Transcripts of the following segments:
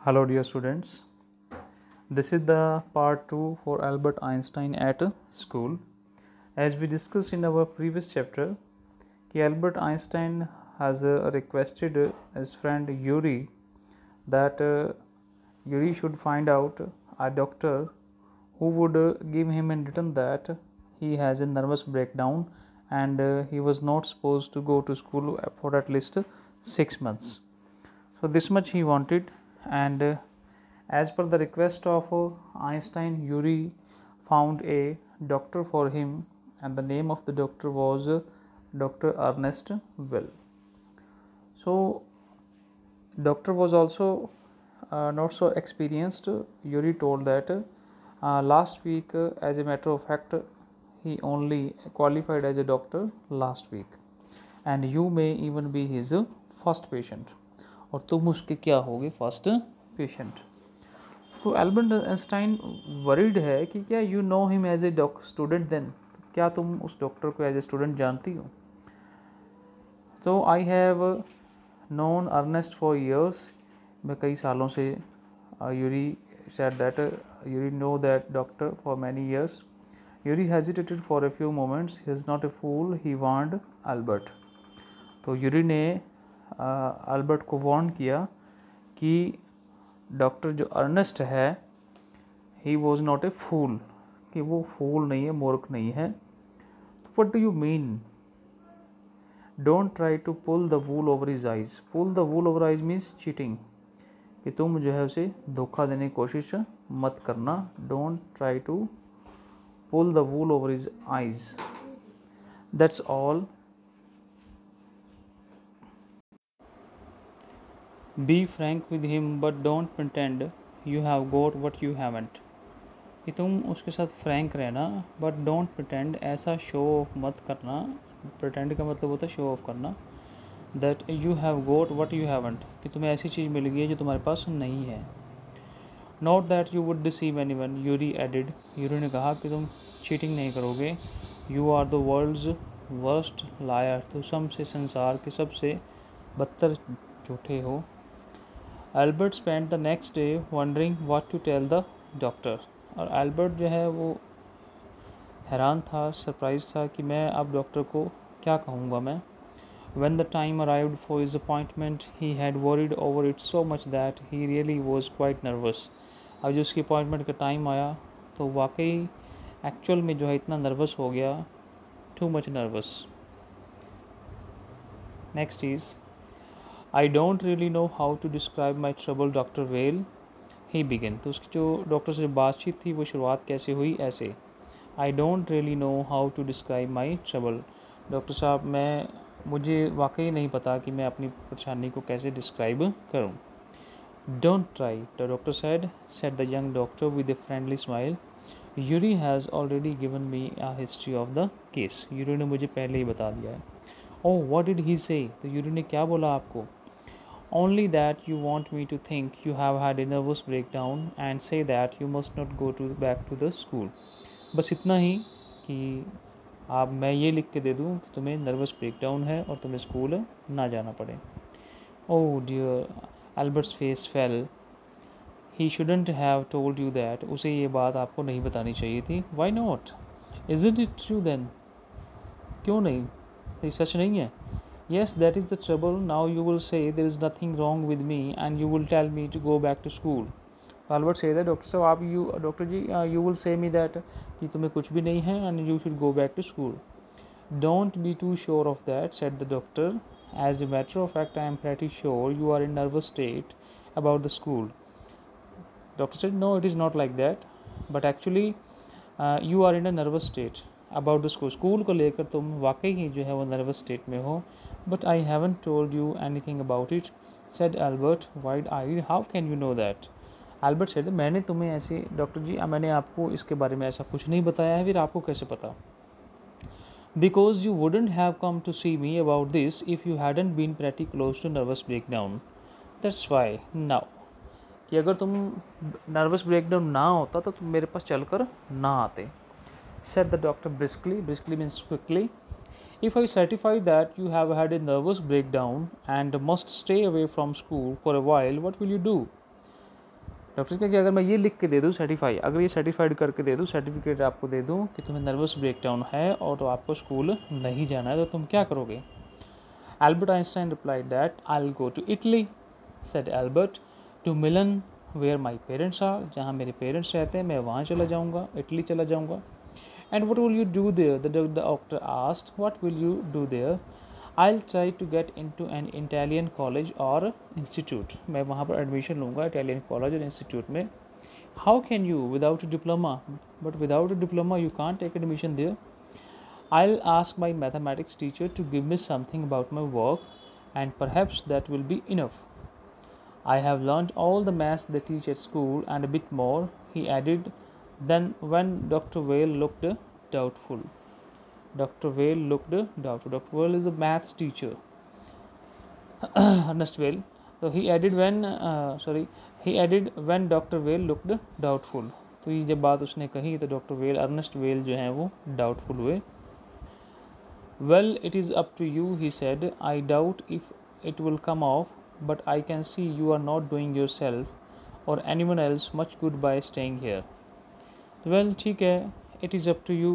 Hello dear students, this is the part 2 for Albert Einstein at school. As we discussed in our previous chapter, Albert Einstein has requested his friend Yuri that Yuri should find out a doctor who would give him in return that he has a nervous breakdown and he was not supposed to go to school for at least 6 months. So this much he wanted, and as per the request of Einstein, Yuri found a doctor for him, and the name of the doctor was Dr. Ernest Well. So doctor was also not so experienced. Yuri told that last week, as a matter of fact, he only qualified as a doctor last week, and you may even be his first patient. और तुम उसके क्या होगे first patient. तो Albert Einstein worried है कि क्या you know him as a student then, क्या तुम उस डॉक्टर को एज ए स्टूडेंट जानती हो. तो I have known Ernest for years, मैं कई सालों से Yuri said that Yuri know that doctor for many years. Yuri hesitated for a few moments, he is not a fool, he want Albert. तो Yuri ने Albert को warn किया कि doctor जो अर्नेस्ट है ही वॉज नॉट ए फूल, कि वो फूल नहीं है, मूर्ख नहीं है. तो what do you mean? Don't try to pull the wool over his eyes. Pull the wool over eyes means cheating, कि तुम जो है उसे धोखा देने की कोशिश मत करना. Don't try to pull the wool over his eyes. That's all. Be frank with him but don't pretend you have got what you haven't. कि तुम उसके साथ फ्रैंक रहना, बट डोंट pretend, ऐसा शो ऑफ मत करना. pretend का मतलब होता है शो ऑफ करना. That you have got what you haven't, कि तुम्हें ऐसी चीज़ मिल गई है जो तुम्हारे पास नहीं है. Not that you would deceive anyone, Yuri added. Yuri ने कहा कि तुम चीटिंग नहीं करोगे. You are the world's worst liar, तो सबसे संसार के सबसे बदतर झूठे हो. Albert spend the next day wondering what to tell the doctor. और एल्बर्ट जो है वो हैरान था, सरप्राइज था कि मैं अब डॉक्टर को क्या कहूँगा मैं. When the time arrived for his appointment he had worried over it so much that he really was quite nervous. अब जो उसकी अपॉइंटमेंट का टाइम आया तो वाकई एक्चुअल में जो है इतना नर्वस हो गया, too much nervous. Next is I don't really know how to describe my trouble, Dr. Whale. He began. तो उसकी जो डॉक्टर से बातचीत थी वो शुरुआत कैसे हुई, ऐसे. I don't really know how to describe my trouble. Doctor साहब मुझे वाकई नहीं पता कि मैं अपनी परेशानी को कैसे डिस्क्राइब करूं. Don't try, the doctor said the young doctor with a friendly smile. Yuri has already given me a history of the case. Yuri ने मुझे पहले ही बता दिया है. Oh, what did he say? तो यूरी ने क्या बोला आपको? Only that you want me to think you have had a nervous breakdown and say that you must not go back to the school. बस इतना ही कि मैं ये लिख के दे दूँ कि तुम्हें नर्वस ब्रेकडाउन है और तुम्हें स्कूल ना जाना पड़े. Oh dear, Albert's face fell. He shouldn't have told you that. उसे ये बात आपको नहीं बतानी चाहिए थी. Why not? Isn't it true then? क्यों नहीं? ये सच नहीं है. Yes, that is the trouble. Now you will say there is nothing wrong with me and you will tell me to go back to school. Albert said that, doctor साहब आप doctor ji you will say me that कि तुम्हें कुछ भी नहीं है and you should go back to school. Don't be too sure of that, said the doctor. As a matter of fact, I am pretty sure you are in nervous state about the school. Doctor said, no, it is not like that, but actually you are in a nervous state about the school. School को लेकर तुम वाकई ही जो है वो nervous state में हो. But I haven't told you anything about it, said Albert, wide-eyed. How can you know that? Albert said, मैंने तुम्हें ऐसे डॉक्टर जी मैंने आपको इसके बारे में ऐसा कुछ नहीं बताया है, फिर आपको कैसे पता? Because you wouldn't have come to see me about this if you hadn't been pretty close to nervous breakdown. That's why. Now, कि अगर तुम नर्वस ब्रेकडाउन ना होता तो तुम मेरे पास चलकर ना आते. Said the doctor briskly. Briskly means quickly. If I certify that you have had a nervous breakdown and must stay away from school for a while, what will you do? Doctor क्या कि अगर मैं ये लिख के दे दूँ certify, अगर ये सर्टिफाइड करके दे दूँ, सर्टिफिकेट आपको दे दूँ कि तुम्हें नर्वस ब्रेकडाउन है और तो आपको स्कूल नहीं जाना है, तो तुम क्या करोगे? Albert Einstein replied that I'll go to Italy, said Albert, to Milan where my parents are, जहाँ मेरे पेरेंट्स रहते हैं मैं वहाँ चला जाऊँगा, इटली चला जाऊँगा. And what will you do there? The doctor asked. What will you do there? I'll try to get into an Italian college or institute. मैं वहाँ पर एडमिशन लूँगा Italian college और institute में. How can you without a diploma? But without a diploma you can't take admission there. I'll ask my mathematics teacher to give me something about my work, and perhaps that will be enough. I have learned all the maths they teach at school and a bit more, he added. Then, when Dr. Whale looked doubtful. Dr. Whale looked doubtful. Dr. Whale is a maths teacher. Ernest Whale. So he added when Dr. Whale looked doubtful. तो ये जब बात उसने कही तो doctor well, Ernest well जो हैं वो डाउटफुल हुए. Well, it is up to you, he said. I doubt if it will come off, but I can see you are not doing yourself or anyone else much good by staying here. Well, ठीक है, it is up to you,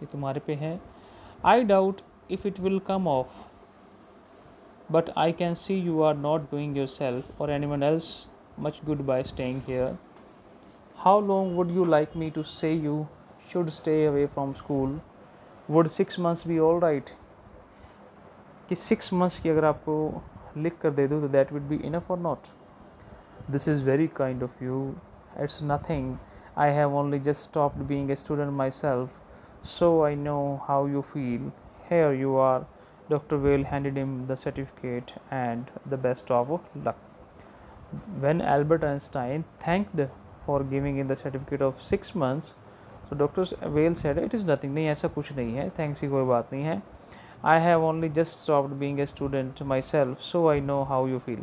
ये तुम्हारे पे है. I doubt if it will come off, but I can see you are not doing yourself or anyone else much good by staying here. How long would you like me to say you should stay away from school? Would 6 months be all right? कि 6 months की अगर आपको लिख कर दे दूँ तो that would be enough or not? This is very kind of you. It's nothing. I have only just stopped being a student myself, so I know how you feel. Here you are. Dr. Whale handed him the certificate and the best of luck. When Albert Einstein thanked for giving him the certificate of 6 months, so Dr. Whale said, it is nothing. नहीं, ऐसा कुछ नहीं है, thanks की कोई बात नहीं है. I have only just stopped being a student myself, so I know how you feel.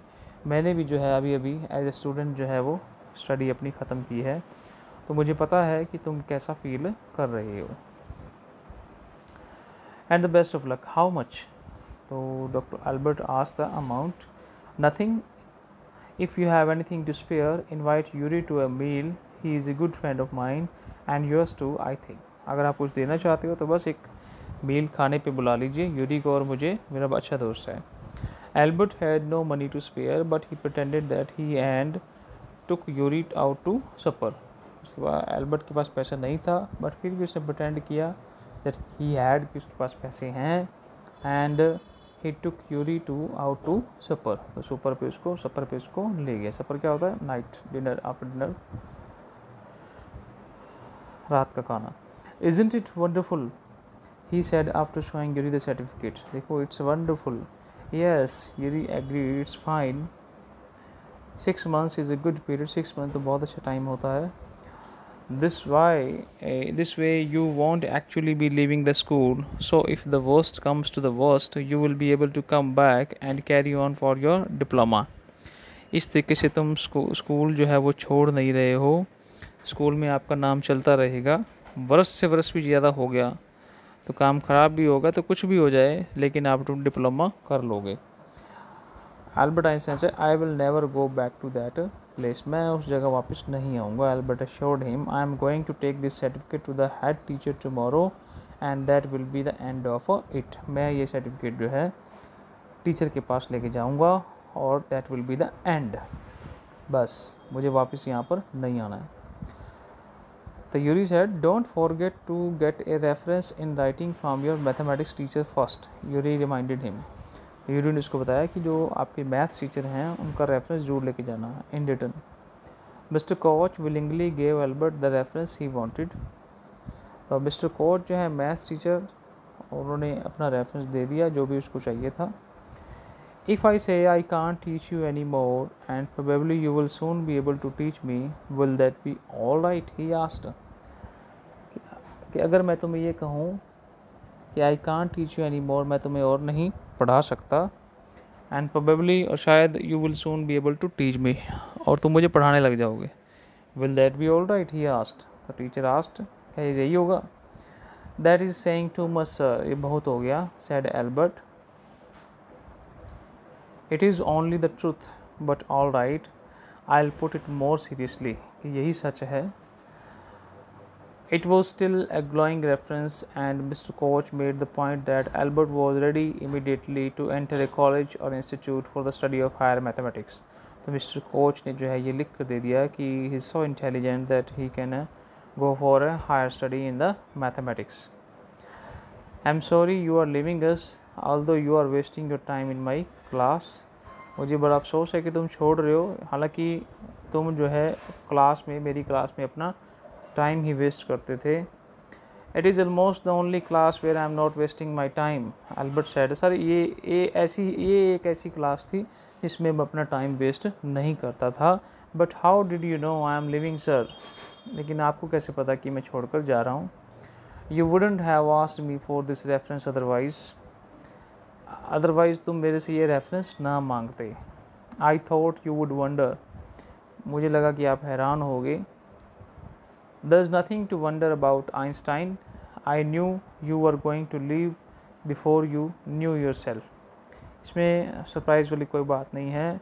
मैंने भी जो है अभी एज ए स्टूडेंट जो है वो स्टडी अपनी ख़त्म की है, तो मुझे पता है कि तुम कैसा फील कर रहे हो. And the best of luck. How much? तो doctor Albert asked the amount. Nothing. If you have anything to spare, invite Yuri to a meal. He is a good friend of mine and yours too, I think. अगर आप कुछ देना चाहते हो तो बस एक मील खाने पे बुला लीजिए यूरी को, और मुझे मेरा अच्छा दोस्त है. Albert had no money to spare, but he pretended that he and took Yuri out to supper. उसके बाद एल्बर्ट के पास पैसा नहीं था, बट फिर भी उसने pretend किया that he had, कि उसके पास पैसे हैं, and he took Yuri out to supper. तो सपर पे उसको ले गया. सपर क्या होता है? नाइट डिनर, आफ्टर डिनर, रात का खाना. Isn't it wonderful? He said after showing Yuri the certificate. देखो, it's wonderful. Yes, Yuri agreed. It's fine. 6 months is a good period. 6 months तो बहुत अच्छा टाइम होता है. This way you won't actually be leaving the school, so if the worst comes to the worst, you will be able to come back and carry on for your diploma. इस तरीके से तुम school जो है वो छोड़ नहीं रहे हो, स्कूल में आपका नाम चलता रहेगा. वर्ष से वर्ष भी ज़्यादा हो गया तो काम ख़राब भी होगा, तो कुछ भी हो जाए लेकिन आप तुम डिप्लोमा कर लोगे. Albert Einstein said, I will never go back to that place. मैं उस जगह वापस नहीं आऊँगा. Albert assured him, I am going to take this certificate to the head teacher tomorrow and that will be the end of it. मैं ये certificate जो है टीचर के पास लेके जाऊँगा और that will be the end. बस मुझे वापस यहाँ पर नहीं आना है. So Yuri said, don't forget to get a reference in writing from your mathematics teacher first. Yuri reminded him. Yuri ने उसको बताया कि जो आपके मैथ्स टीचर हैं उनका रेफरेंस जरूर लेके जाना है in return. Mister coach willingly gave Albert the reference he wanted. तो मिस्टर कोच जो है मैथ्स टीचर, उन्होंने अपना रेफरेंस दे दिया जो भी उसको चाहिए था. If I say I can't teach you any more and probably you will soon be able to teach me, will that be all right? He asked. कि अगर मैं तुम्हें ये कहूँ कि I can't teach you any more, मैं तुम्हें और नहीं पढ़ा सकता, एंड प्रोबेबली, और शायद, you will soon be able to teach me, और तुम मुझे पढ़ाने लग जाओगे. Will that be all right? He asked. The teacher asked, क्या ये यही होगा? That is saying too much sir, ये बहुत हो गया. Said Albert. It is only the truth, but all right. I'll put it more seriously कि यही सच है. It was still a glowing reference, and Mr. Koch made the point that Albert was ready immediately to enter a college or institute for the study of higher mathematics. तो mister coach ने जो है ये लिख कर दे दिया कि he is so intelligent that he can go for a higher study in the mathematics. I'm sorry you are leaving us, although you are wasting your time in my class. मुझे बड़ा अफसोस है कि तुम छोड़ रहे हो, हालांकि तुम जो है क्लास में, मेरी क्लास में अपना टाइम ही वेस्ट करते थे. It is almost the only class where I am not wasting my time, Albert said. Sir ये एक ऐसी क्लास थी जिसमें मैं अपना टाइम वेस्ट नहीं करता था. But how did you know I am living sir, लेकिन आपको कैसे पता कि मैं छोड़कर जा रहा हूँ. You wouldn't have asked me for this reference otherwise तुम मेरे से ये रेफरेंस ना मांगते. I thought you would wonder, मुझे लगा कि आप हैरान होगे. There is nothing to wonder about Einstein. I knew you were going to leave before you knew yourself. इसमें सरप्राइज़ वाली कोई बात नहीं है.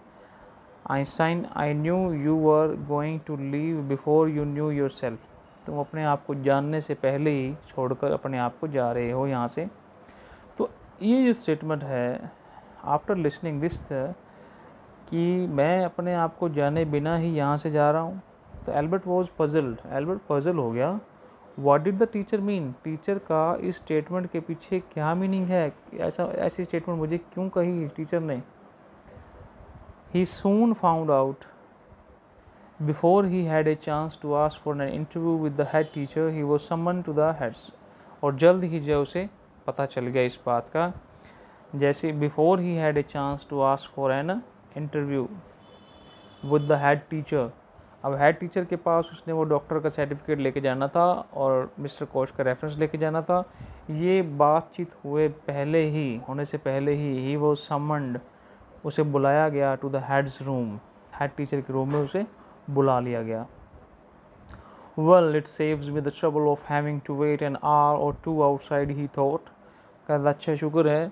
Einstein, I knew you were going to leave before you knew yourself. तुम अपने आप को जानने से पहले ही छोड़कर अपने आप को जा रहे हो यहाँ से. तो ये जो स्टेटमेंट है आफ्टर लिसनिंग दिस कि मैं अपने आप को जाने बिना ही यहाँ से जा रहा हूँ, तो Albert was puzzled. Albert puzzle हो गया. What did the teacher mean, teacher का इस स्टेटमेंट के पीछे क्या मीनिंग है, ऐसी स्टेटमेंट मुझे क्यों कही टीचर ने. He soon found out before he had a chance to ask for an interview with the head teacher he was summoned to the head's. और जल्द ही जो उसे पता चल गया इस बात का, जैसे before he had a chance to ask for an interview with the head teacher. अब हेड टीचर के पास उसने वो डॉक्टर का सर्टिफिकेट लेके जाना था और मिस्टर कोच का रेफरेंस लेके जाना था. ये बातचीत होने से पहले ही वो समन्ड, उसे बुलाया गया to the head's room. Head teacher के रूम में उसे बुला लिया गया. Well it saves me the trouble of having to wait an hour or 2 outside, he thought. कहता अच्छा शुक्र है,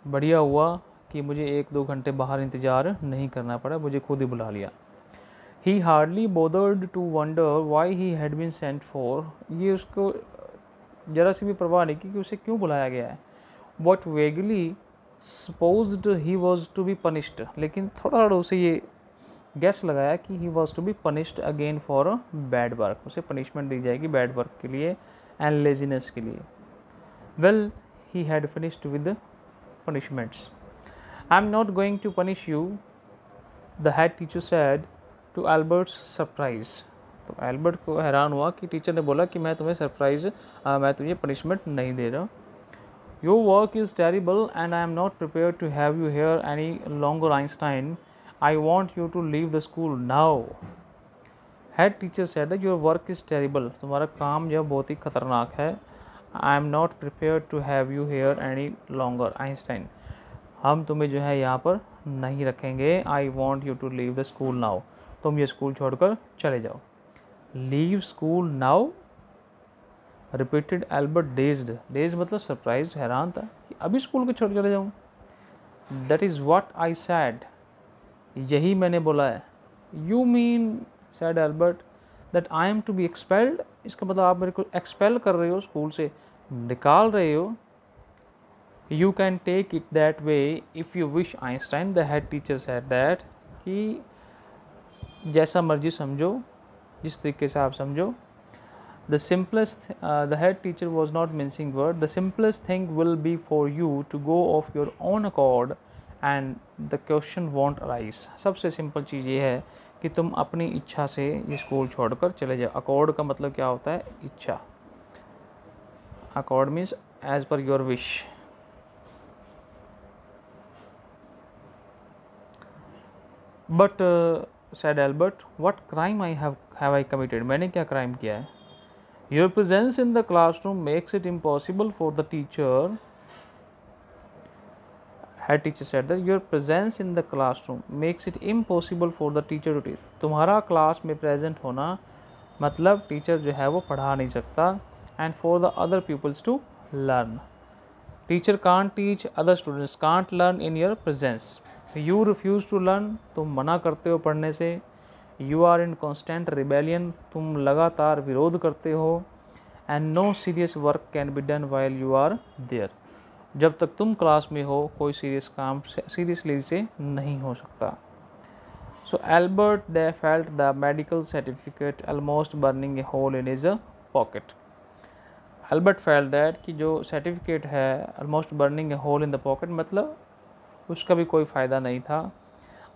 बढ़िया हुआ कि मुझे 1-2 घंटे बाहर इंतज़ार नहीं करना पड़ा, मुझे खुद ही बुला लिया. He hardly bothered to wonder why he had been sent for. ये उसको ज़रा सी भी परवाह नहीं की कि उसे क्यों बुलाया गया है. But vaguely supposed he was to be punished. लेकिन थोड़ा उसे ये गैस लगाया कि he was to be punished again for a bad work. उसे punishment दी जाएगी bad work के लिए and laziness के लिए. Well, he had finished with the punishments. I'm not going to punish you, the head teacher said to Albert's surprise. तो Albert को हैरान हुआ कि टीचर ने बोला कि मैं तुम्हें पनिशमेंट नहीं दे रहा. Your work is terrible and I am not prepared to have you here any longer, Einstein. I want you to leave the school now. Head teacher said that your work is terrible. तुम्हारा काम जो बहुत ही खतरनाक है. I am not prepared to have you here any longer, Einstein. हम तुम्हें जो है यहाँ पर नहीं रखेंगे. I want you to leave the school now. तुम ये स्कूल छोड़कर चले जाओ. Leave school now, repeated Albert dazed. Days मतलब सरप्राइज, हैरान था कि अभी स्कूल को छोड़ चले जाऊँ. That is what I sad, यही मैंने बोला है. You mean, sad Albert, that I am to be expelled. इसका मतलब आप मेरे को एक्सपेल कर रहे हो, स्कूल से निकाल रहे हो. You can take it that way if you wish, Einstein. The head teacher said that, कि जैसा मर्जी समझो, जिस तरीके से आप समझो. The simplest, the head teacher was not mincing word. The simplest thing will be for you to go of your own accord and the question won't arise. सबसे सिंपल चीज़ ये है कि तुम अपनी इच्छा से ये स्कूल छोड़कर चले जाओ. अकॉर्ड का मतलब क्या होता है, इच्छा. Accord means as per your wish. But said Albert, what crime have I committed? मैंने क्या crime किया है? Your presence in the classroom makes it impossible for the teacher. Head teacher said that your presence in the classroom makes it impossible for the teacher to teach. तुम्हारा class में present होना मतलब teacher जो है वो पढ़ा नहीं सकता. And for the other pupils to learn. Teacher can't teach, other students can't learn in your presence. You refuse to learn, तुम मना करते हो पढ़ने से. You are in constant rebellion, तुम लगातार विरोध करते हो, and no serious work can be done while you are there, जब तक तुम क्लास में हो कोई सीरियस काम सीरियसली से नहीं हो सकता। So Albert they felt the medical certificate almost burning a hole in his pocket. Albert felt that कि जो सर्टिफिकेट है almost burning a hole in the pocket, मतलब उसका भी कोई फ़ायदा नहीं था।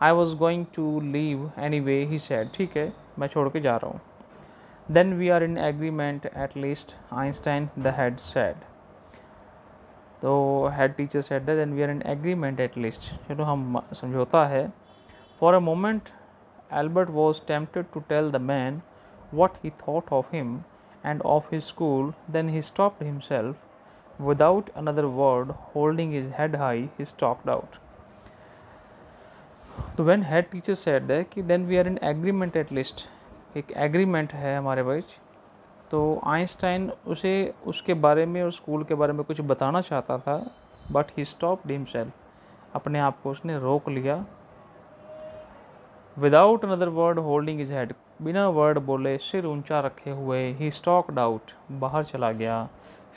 I was going to leave anyway, he said, ठीक है मैं छोड़ के जा रहा हूँ। Then we are in agreement at least, Einstein the head said, तो head teacher sad then we are in agreement at least, चलो हम समझौता है। For a moment Albert was tempted to tell the man what he thought of him and of his school, then he stopped himself. Without another word, holding his head high, he stalked out. तो when head teacher said that कि then we are in agreement at least, एक agreement है हमारे बीच, तो Einstein उसे उसके बारे में और स्कूल के बारे में कुछ बताना चाहता था, बट ही स्टॉप्ड हिमसेल्फ, अपने आप को उसने रोक लिया। Without another word holding his head, बिना वर्ड बोले सिर ऊंचा रखे हुए, ही स्टॉक्ड आउट, बाहर चला गया।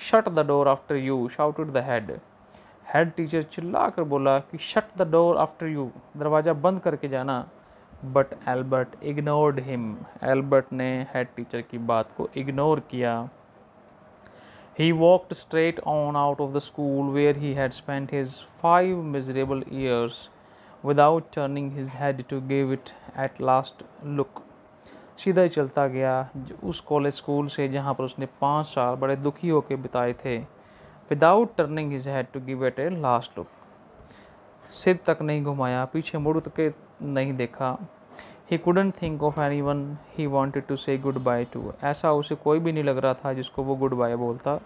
Shut the door after you shouted the head teacher चिल्ला कर बोला कि shut the door after you, दरवाज़ा बंद करके जाना। बट एल्बर्ट इग्नोर्ड हिम, एल्बर्ट ने हेड टीचर की बात को इग्नोर किया। He walked straight on out of the school where he had spent his 5 miserable years without turning his head to give it at last look. सीधा ही चलता गया उस कॉलेज स्कूल से जहाँ पर उसने 5 साल बड़े दुखी होकर बिताए थे। Without turning his head to give it a last look, सिर तक नहीं घुमाया, पीछे मुड़ के नहीं देखा। ही couldn't think of anyone he wanted to say goodbye to, ऐसा उसे कोई भी नहीं लग रहा था जिसको वो गुड बाय बोलता।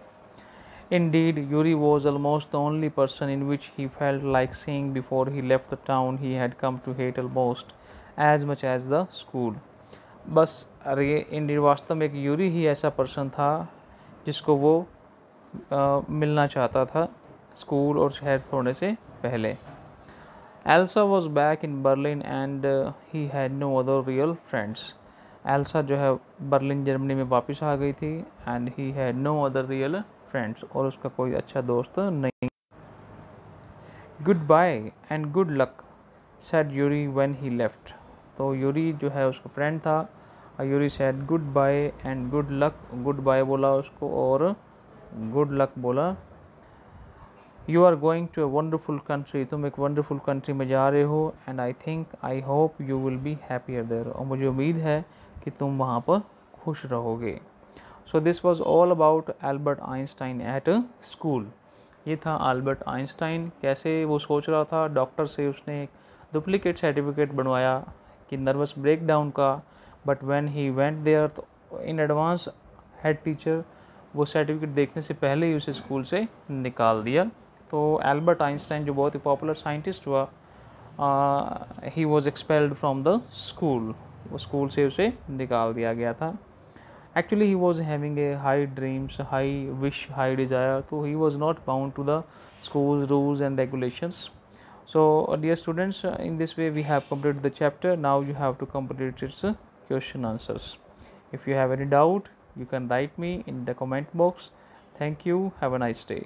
Indeed, Yuri was almost the only person in which he felt like saying before he left the town he had come to hate almost as much as the school. बस अरे Indeed वास्तव में एक Yuri ही ऐसा person था जिसको वो मिलना चाहता था स्कूल और शहर छोड़ने से पहले। Elsa was back in Berlin and he had no other real friends, Elsa जो है बर्लिन जर्मनी में वापस आ गई थी, and he had no other real friends, और उसका कोई अच्छा दोस्त नहीं। Goodbye and good luck said Yuri when he left, तो यूरी जो है उसका फ्रेंड था, और Yuri said goodbye and good luck, goodbye बोला उसको और गुड लक बोला। You are going to a wonderful country, तुम एक वंडरफुल कंट्री में जा रहे हो, and I hope you will be happier there, और मुझे उम्मीद है कि तुम वहाँ पर खुश रहोगे। So this was all about Albert Einstein at school. ये था एल्बर्ट आइंस्टाइन, कैसे वो सोच रहा था, डॉक्टर से उसने एक डुप्लीकेट सर्टिफिकेट बनवाया कि नर्वस ब्रेकडाउन का, but when he went there तो इन एडवांस हेड टीचर वो सर्टिफिकेट देखने से पहले ही उसे स्कूल से निकाल दिया। तो एल्बर्ट आइंस्टाइन जो बहुत ही पॉपुलर साइंटिस्ट हुआ, he was expelled from the school, वो स्कूल से उसे निकाल दिया गया था। Actually, he was having a high dreams, high wish, high desire, so he was not bound to the school's rules and regulations. So, dear students, in this way we have completed the chapter. Now you have to complete its question answers. If you have any doubt, you can write me in the comment box. Thank you. Have a nice day.